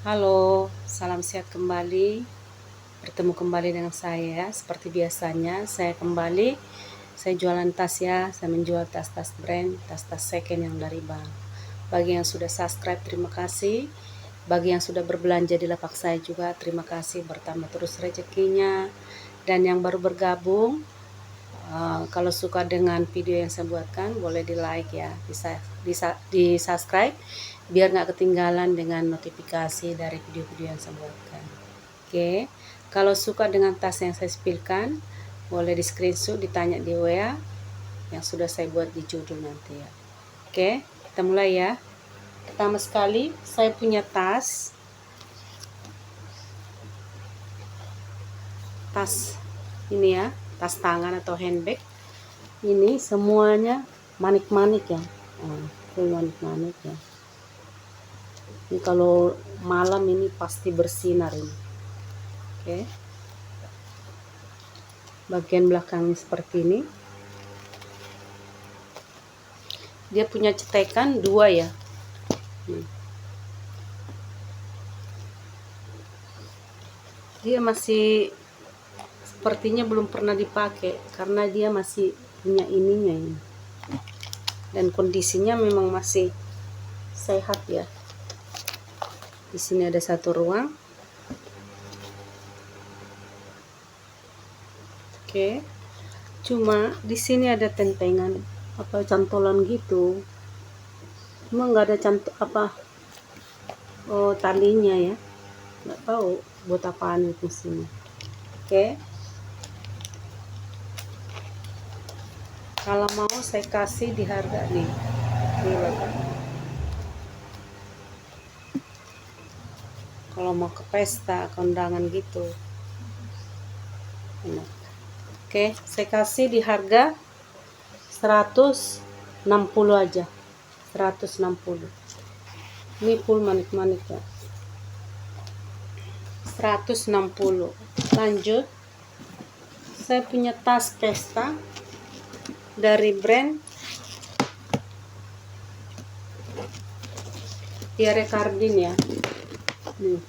Halo, salam sehat kembali. Bertemu kembali dengan saya. Seperti biasanya, saya jualan tas ya. Saya menjual tas-tas brand, tas-tas second yang dari bank. Bagi yang sudah subscribe, terima kasih. Bagi yang sudah berbelanja di lapak saya juga, terima kasih. Bertambah terus rezekinya. Dan yang baru bergabung, kalau suka dengan video yang saya buatkan, boleh di like ya, di subscribe biar nggak ketinggalan dengan notifikasi dari video-video yang saya buatkan. Oke, kalau suka dengan tas yang saya spilkan, boleh di screenshot, ditanya di WA yang sudah saya buat di judul nanti ya. Oke, kita mulai ya. Pertama sekali saya punya tas ini ya, tas tangan atau handbag. Ini semuanya manik-manik ya, manik-manik ya. Ini kalau malam ini pasti bersinar ini. Oke. Bagian belakangnya seperti ini. Dia punya cetekan 2 ya. Dia masih sepertinya belum pernah dipakai karena dia masih punya ininya ini. Dan kondisinya memang masih sehat ya. Di sini ada satu ruang. Oke. Cuma di sini ada tentengan cantolan gitu. Cuma nggak ada talinya ya. Nggak tahu buat apaan itu sini. Oke. Kalau mau saya kasih di harga nih. Kalau mau ke pesta, kondangan gitu. Oke, saya kasih di harga 160 aja. 160. Ini full manik-manik ya. 160. Lanjut. Saya punya tas pesta dari brand Pierre Cardin ya. Nih,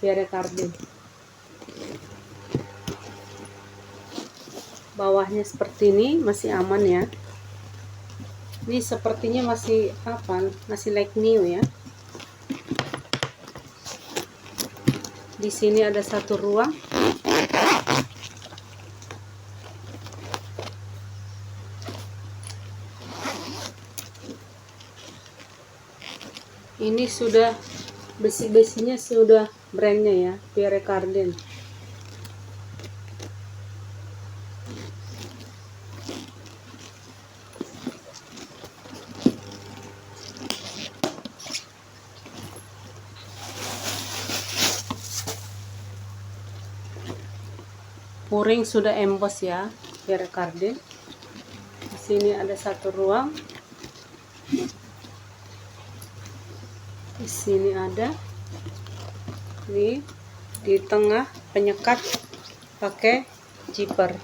Pierre Cardin. Bawahnya seperti ini, masih aman ya. Ini sepertinya masih like new ya. Di sini ada satu ruang. Ini sudah besi-besinya sudah brandnya ya, Pierre Cardin. Puring sudah emboss ya, Pierre Cardin. Di sini ada satu ruang. Di sini ada. Nih, di tengah penyekat pakai zipper.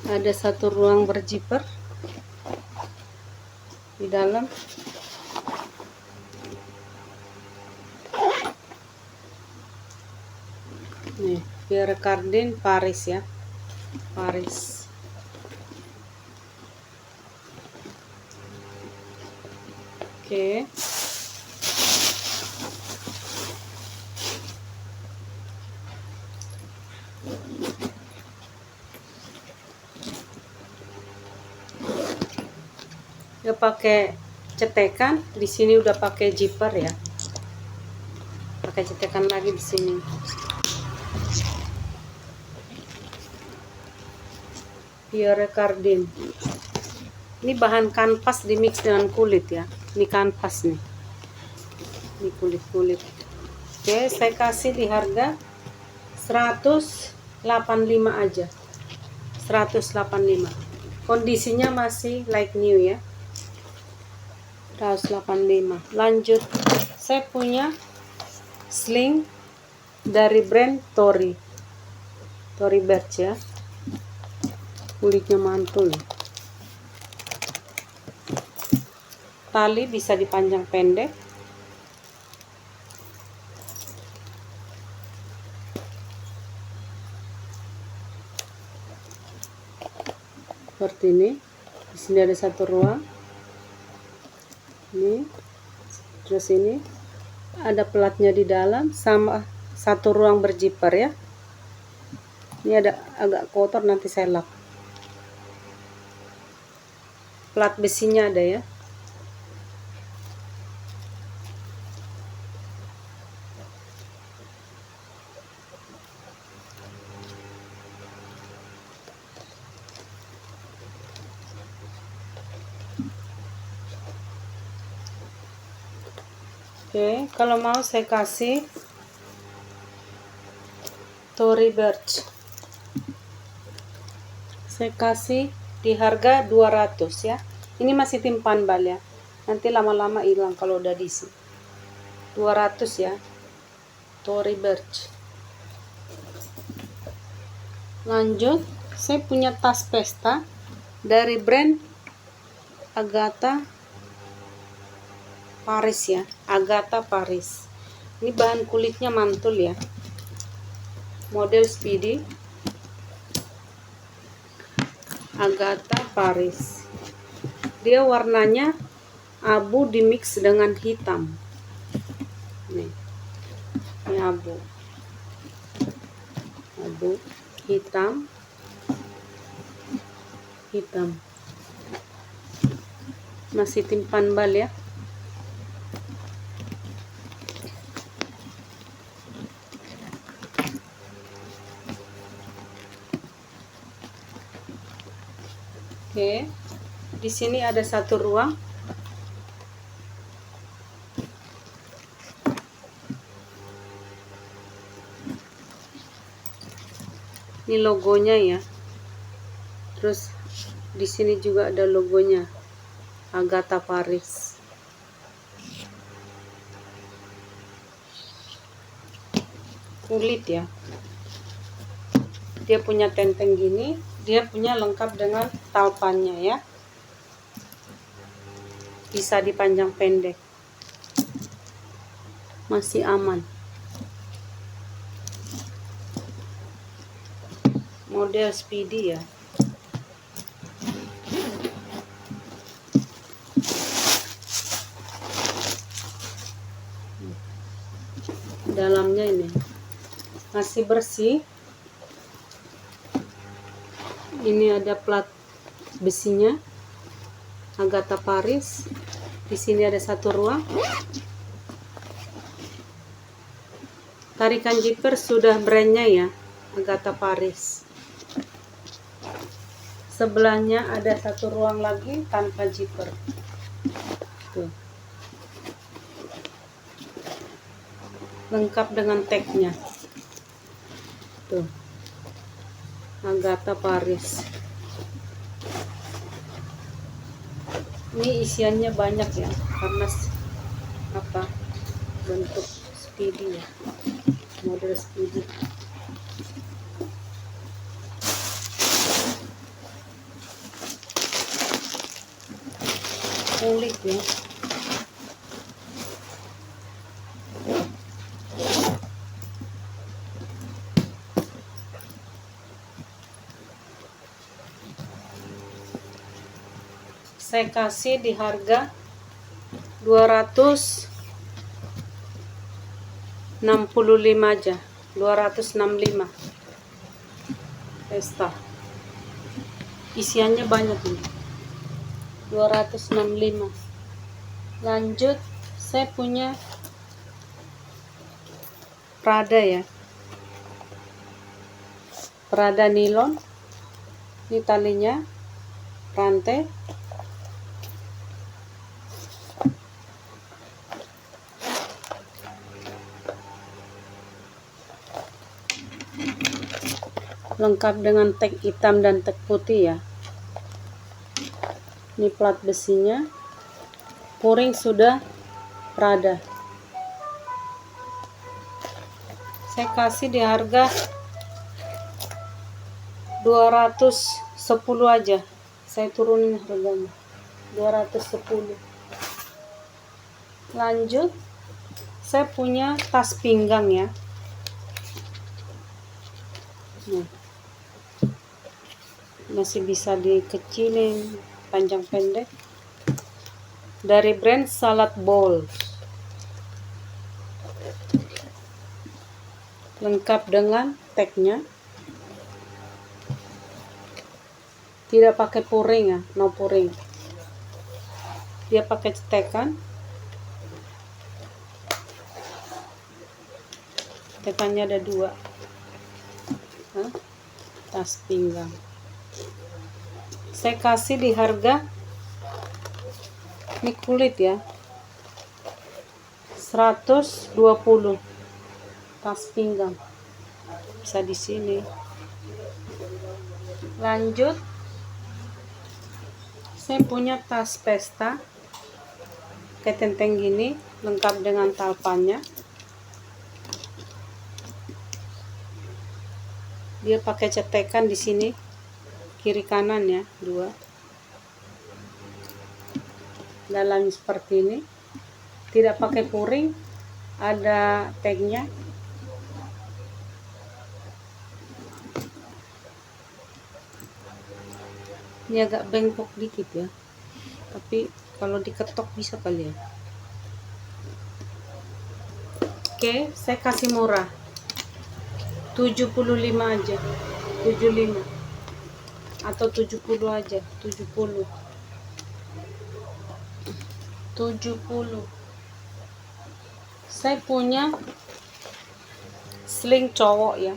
Ada satu ruang berzipper di dalam. Nih, Pierre Cardin Paris ya. Paris. Oke. Dia pakai cetekan, di sini udah pakai zipper ya. Pakai cetekan lagi di sini. Pierre Cardin. Ini bahan kanvas di mix dengan kulit ya. Ini kanvas nih. Ini kulit-kulit. Oke, saya kasih di harga 185 aja. 185. Kondisinya masih like new ya. 185. Lanjut, saya punya sling dari brand Tory Burch ya. Kulitnya mantul. tali bisa dipanjang pendek. Seperti ini. Di sini ada satu ruang. Ini. Terus ini ada platnya di dalam sama satu ruang berjiper ya. Ini ada agak kotor, nanti saya lap. Plat besinya ada ya. Oke, kalau mau saya kasih Tory Burch. Saya kasih di harga 200 ya. Ini masih timpan bal ya. Nanti lama-lama hilang kalau udah diisi. 200 ya. Tory Burch. Lanjut, saya punya tas pesta dari brand Agatha Paris ya. Agatha Paris. Ini bahan kulitnya mantul ya. Model Speedy. Agatha Paris. Dia warnanya abu dimix dengan hitam. Nih. Ini abu. Abu hitam. Hitam. Masih timpan bal ya. Oke, di sini ada satu ruang. Ini logonya ya. Terus di sini juga ada logonya Agatha Paris. Kulit ya. Dia punya tenteng gini. Dia punya lengkap dengan talpannya ya. Bisa dipanjang pendek. Masih aman. Model Speedy ya. Dalamnya ini masih bersih. Ini ada plat besinya Agatha Paris. Di sini ada satu ruang. Tarikan zipper sudah brandnya ya, Agatha Paris. Sebelahnya ada satu ruang lagi tanpa zipper. Tuh. Lengkap dengan tagnya. Tuh. Agatha Paris. Ini isiannya banyak ya, karena apa? Bentuk Speedy ya. Model Speedy. Kulit ya. Saya kasih di harga 265 aja. 265 pesta. Isiannya banyak ini. 265. Lanjut, saya punya Prada ya. Prada nilon. Ini talinya, rantai. Lengkap dengan tag hitam dan tag putih ya. Ini plat besinya. Pouring sudah Prada. Saya kasih di harga 210 aja. Saya turunin harganya. 210. Lanjut, saya punya tas pinggang ya. Masih bisa dikecilin, panjang pendek, dari brand Salad Bowl, lengkap dengan tagnya, tidak pakai puring ya, no puring, dia pakai cetekan. Cetekannya ada 2. Tas pinggang saya kasih di harga, ini kulit ya, 120. Tas pinggang bisa di sini. Lanjut, saya punya tas pesta kayak tenteng gini, lengkap dengan talpannya. Dia pakai cetekan di sini, kiri kanan ya, 2. Dalamnya seperti ini, tidak pakai puring, ada tagnya. Ini agak bengkok dikit ya, tapi kalau diketok bisa kali ya. Oke, saya kasih murah 75 aja, 75 atau 70 aja, 70. Saya punya sling cowok ya,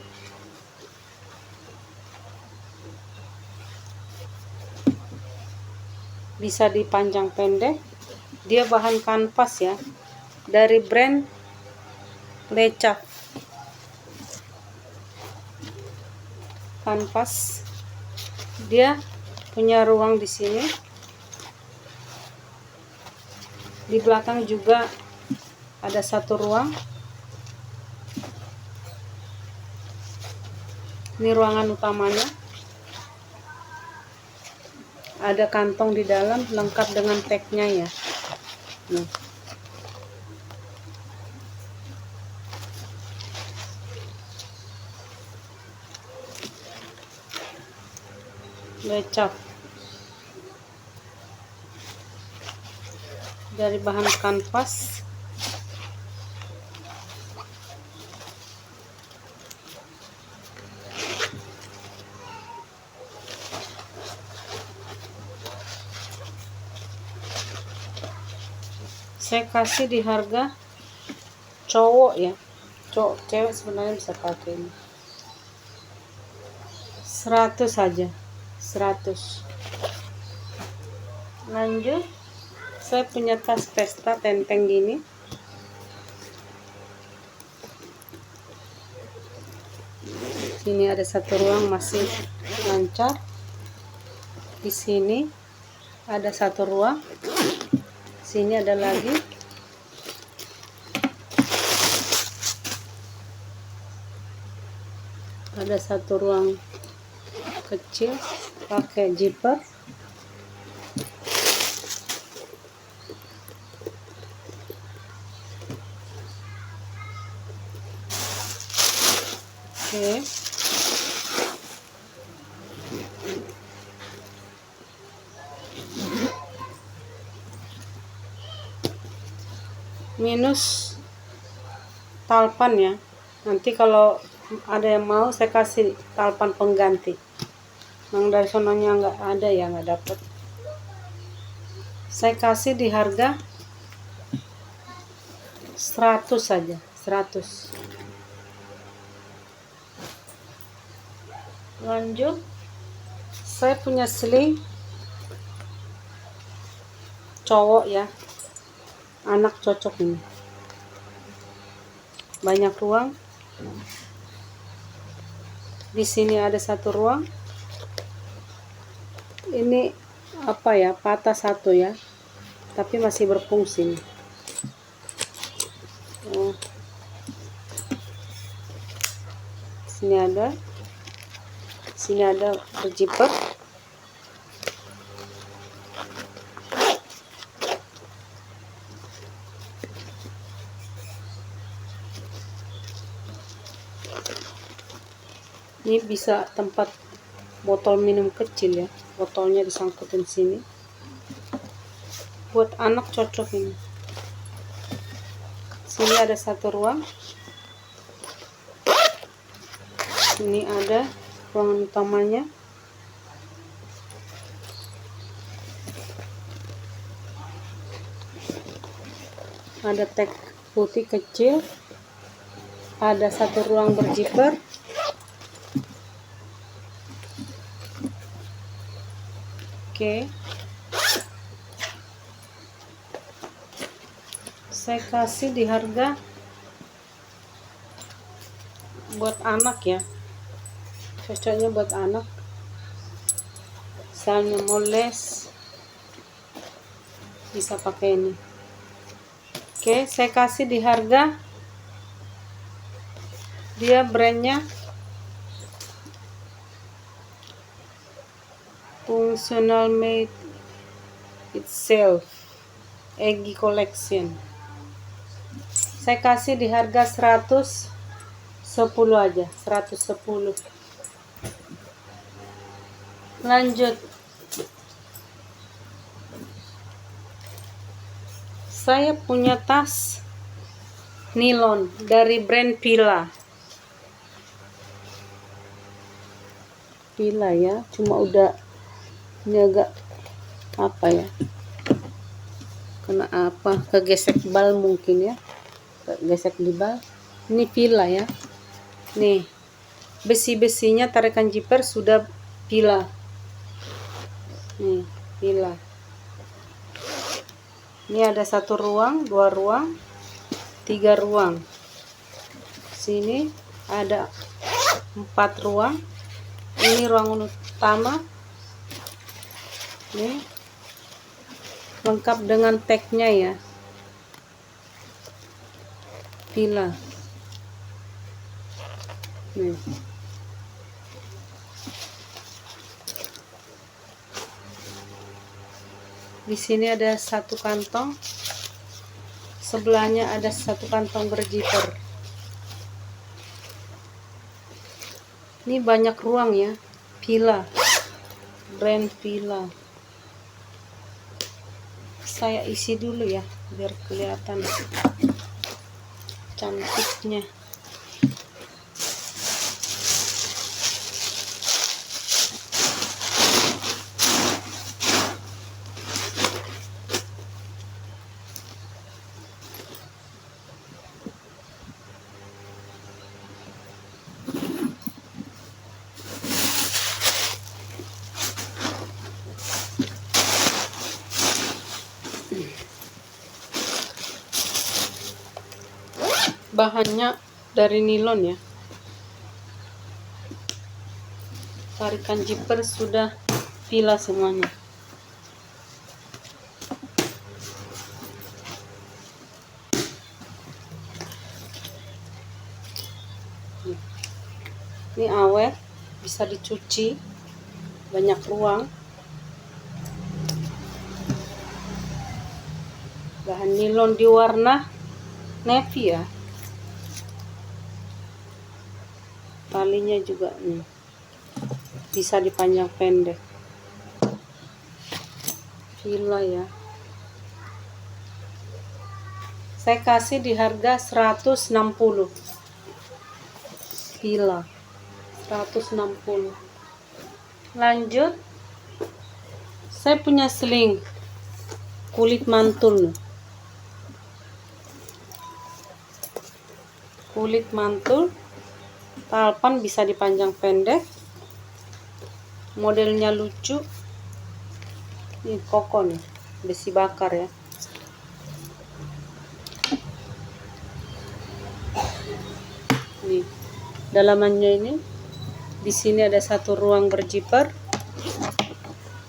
bisa dipanjang pendek, dia bahan kanvas ya, dari brand Lecak. Kanvas, dia punya ruang di sini, di belakang juga ada 1 ruang. Ini ruangan utamanya, ada kantong di dalam, lengkap dengan tagnya ya. Lecak dari bahan kanvas. Saya kasih di harga cowok ya, cewek sebenarnya bisa pakai ini, 100 saja, 100. Lanjut, saya punya tas pesta tenteng gini, sini ada 1 ruang masih lancar, di sini ada 1 ruang, sini ada lagi, ada 1 ruang kecil pakai zipper. Oke. Minus talpan ya, nanti kalau ada yang mau saya kasih talpan pengganti, yang dari sononya nggak ada ya, nggak dapet. Saya kasih di harga 100 saja, 100. Lanjut, saya punya sling cowok ya, anak cocok ini, banyak ruang. Di sini ada 1 ruang, ini apa ya, patah 1 ya, tapi masih berfungsi. Sini ada berjiper. Ini bisa tempat botol minum kecil ya, botolnya disangkutin sini. Buat anak cocok ini. Sini ada satu ruang. Ini ada ruangan utamanya. Ada tag putih kecil. Ada satu ruang berjiper. Oke. Saya kasih di harga buat anak ya. Cocoknya buat anak. Misalnya mau les, bisa pakai ini. Oke, saya kasih di harga, dia brandnya Functional Made Itself Eggy Collection. Saya kasih di harga 110 aja, 110. Lanjut, saya punya tas nilon dari brand Fila ya, cuma udah ini agak apa ya, kena apa, kegesek bal mungkin ya, kegesek di bal. Ini Fila ya, nih besi-besinya tarikan zipper sudah Fila. Nih, Fila. Ini ada satu ruang, dua ruang, tiga ruang. Sini ada 4 ruang. Ini ruangan utama. Nih, lengkap dengan tagnya ya. Fila. Nih. Di sini ada satu kantong, sebelahnya ada satu kantong berjiper. Ini banyak ruang ya, Fila, brand Fila. Saya isi dulu ya, biar kelihatan cantiknya. Bahannya dari nilon ya. Tarikan zipper sudah Fila semuanya. Ini awet, bisa dicuci, banyak ruang. Bahan nilon di warna navy ya. Talinya juga nih, bisa dipanjang pendek. Fila ya. Saya kasih di harga 160. Fila 160. Lanjut, saya punya sling kulit mantul. Kulit mantul, talpan bisa dipanjang pendek. Modelnya lucu. Ini koko nih, besi bakar ya. Nih, dalamannya ini. Di sini ada satu ruang berjiper.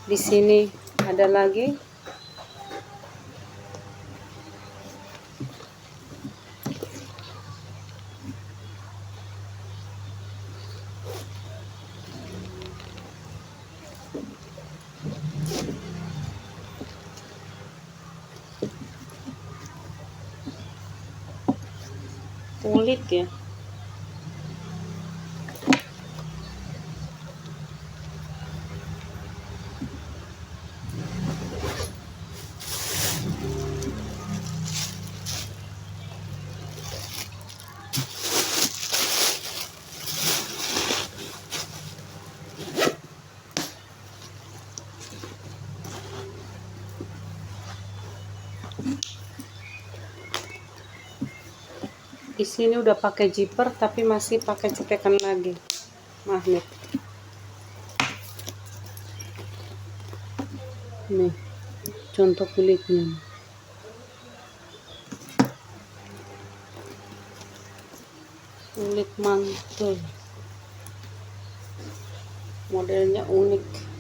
Di sini ada lagi. Kulit ya. Di sini udah pakai zipper tapi masih pakai cetekan lagi magnet. Nih contoh kulitnya. Kulit mantul. Modelnya unik.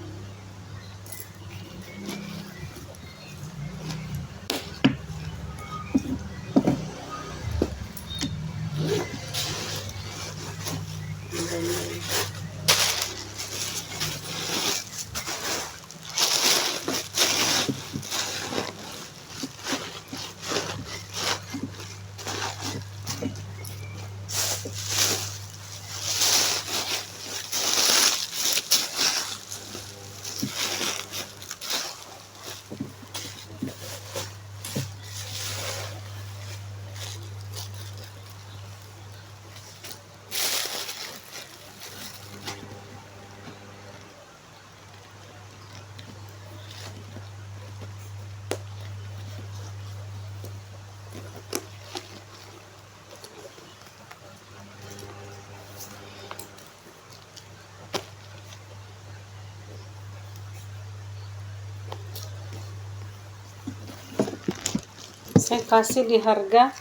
Saya kasih di harga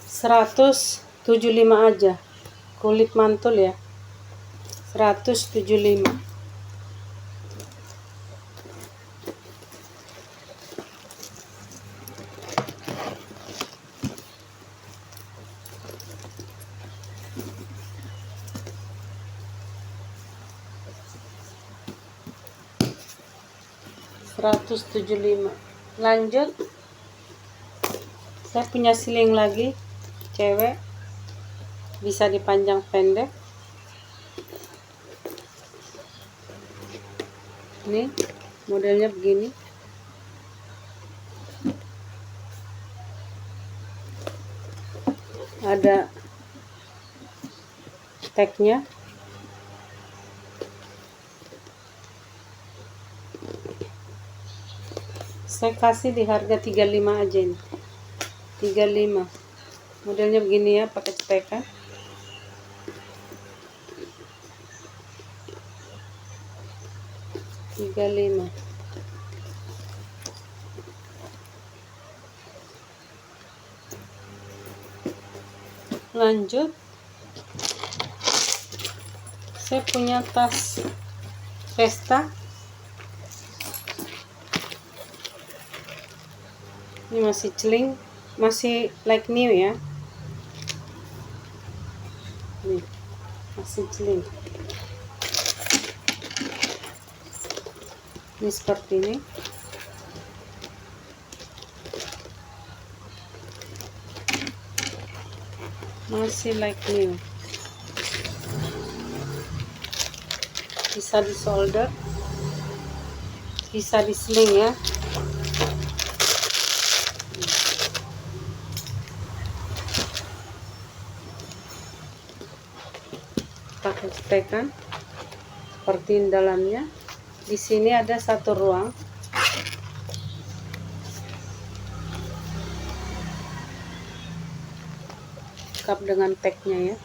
175 aja. Kulit mantul ya. 175. Lanjut, saya punya siling lagi cewek, bisa dipanjang pendek. Ini modelnya begini. Ada tagnya. Saya kasih di harga 35 aja ini. 35. Modelnya begini ya, pakai cetekan. Lanjut, saya punya tas pesta. Ini masih celing, masih like new ya. Nih, masih celing. Ini seperti ini. Masih like new. Bisa di solder, bisa di sling ya. Pakai cetekan seperti dalamnya. Di sini ada satu ruang. Lengkap dengan tagnya ya.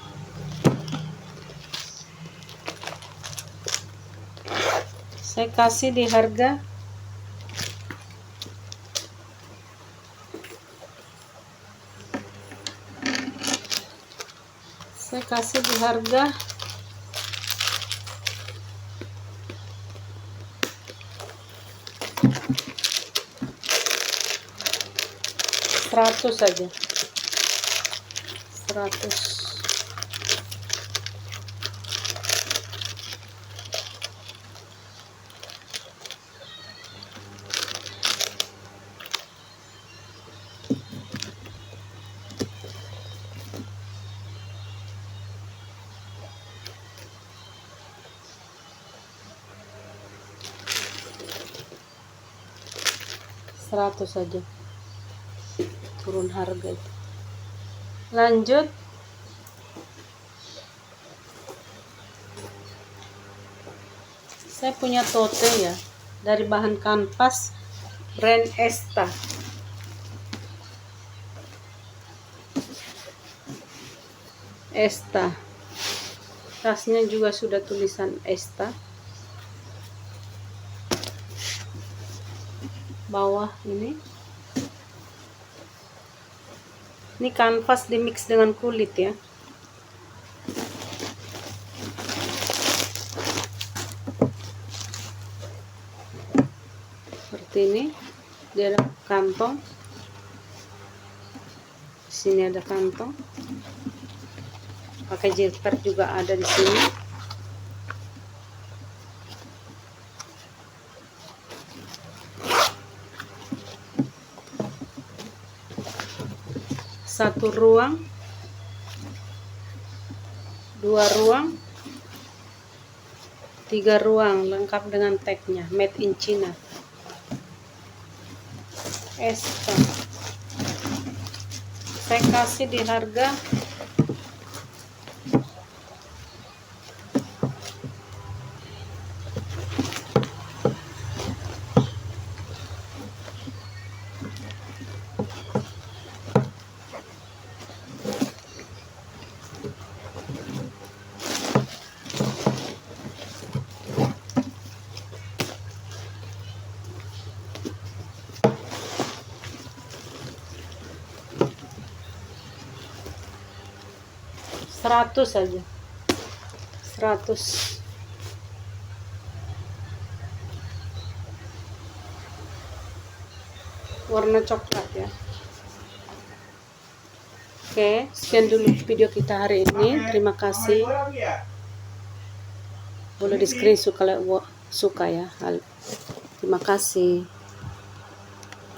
Saya kasih di harga $100 saja. 100. Saja turun harga itu. Lanjut, saya punya tote ya, dari bahan kanvas brand Esta. Esta. Tasnya juga sudah tulisan Esta. Bawah ini kanvas dimix dengan kulit ya. Seperti ini. Dia ada kantong. Di sini ada kantong. Pakai jilbab juga ada di sini. Satu ruang, 2 ruang, 3 ruang, lengkap dengan tagnya, made in China. Esta. Saya kasih di harga Rp100 saja. 100. Warna coklat ya. Oke, sekian dulu video kita hari ini. Terima kasih. Boleh di screenshot kalau suka ya. Terima kasih.